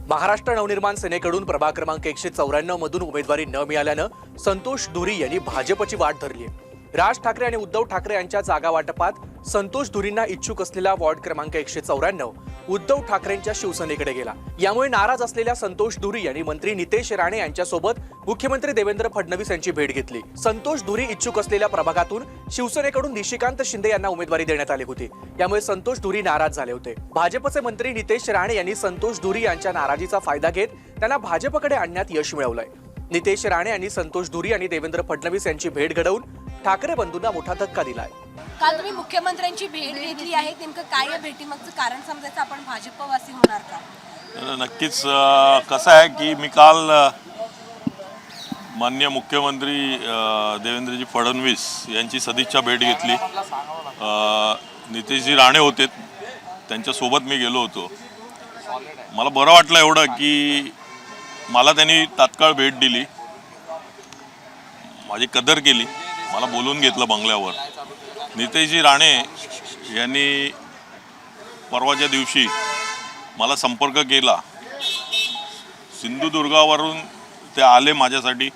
महाराष्ट्र नवनिर्माण सेनेकडून प्रभाग क्रमांक 194 मधून उमेदवारी न मिळाल्यानं संतोष धुरी यांनी भाजपची वाट धरली आहे। राज ठाकरे आणि उद्धव ठाकरे यांच्या जागा वाटपात संतोष धुरींना इच्छुक असलेला वॉर्ड क्रमांक 194 उद्धव ठाकरेंच्या शिवसेनेकडे गेला। यामुळे नाराज असलेल्या संतोष धुरी यांनी मंत्री नितेश राणे यांच्यासोबत मुख्यमंत्री देवेंद्र फडणवीस यांची भेट घेतली। संतोष धुरी इच्छुक असलेल्या प्रभागातून शिवसेनेकडून निशिकांत शिंदे यांना उमेदवारी देण्यात आली होती। यामुळे संतोष धुरी नाराज झाले होते। भाजपचे मंत्री नितेश राणे यांनी संतोष धुरी यांच्या नाराजीचा फायदा घेत त्यांना भाजपकडे आणण्यात यश मिळवलंय। नितेश राणे यांनी संतोष धुरी आणि देवेंद्र फडणवीस यांची भेट घडवून ठाकरे बंधूंना मोठा धक्का दिलाय। काल तुम्ही मुख्यमंत्र्यांची भेट घेतली आहे, नेमकं काय या भेटीमागचं कारण समजायचं, आपण भाजपवासी होणार का? नक्कीच कसं आहे की मी काल माननीय मुख्यमंत्री देवेंद्रजी फडणवीस यांची सदिच्छा भेट घेतली। नितेशजी राणे होते, त्यांच्यासोबत मी गेलो होतो। मला बरं वाटलं एवढं की मला त्यांनी तात्काळ भेट दिली, माझी कदर केली, मला बोलून घेतलं बंगल्यावर। नितेशजी राणे यांनी परवाच्या दिवशी मला संपर्क केला, सिंधुदुर्गावरून ते आले माझ्यासाठी,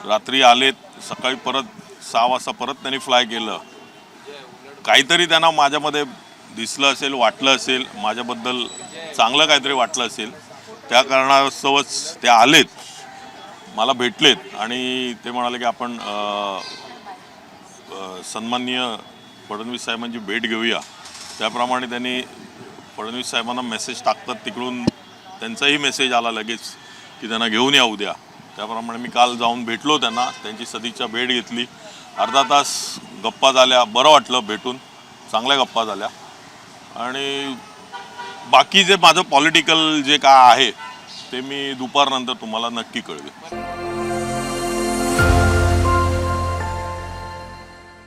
रात्री आलेत, सकाळी परत 6 वाजता परत त्यांनी फ्लाय केलं। काहीतरी त्यांना माझ्यामध्ये दिसलं असेल, वाटलं असेल, माझ्याबद्दल चांगलं काहीतरी वाटलं असेल, त्या कारणास्तवच ते आलेत, मला भेटलेत आणि ते म्हणाले की आपण सन्माननीय फडणवीस साहेबांची भेट घेऊया। त्याप्रमाणे त्यांनी फडणवीस साहेबांना मेसेज टाकतात, तिकडून त्यांचाही मेसेज आला लगेच की त्यांना घेऊन या उद्या। त्याप्रमाणे मी काल जाऊन भेटलो त्यांना, त्यांची सदिच्छा भेट घेतली, अर्धा तास गप्पा झाल्या, बरं वाटलं भेटून, चांगल्या गप्पा झाल्या। आणि बाकी जे माझं पॉलिटिकल जे काय आहे ते मी दुपारनंतर तुम्हाला नक्की कळवेन।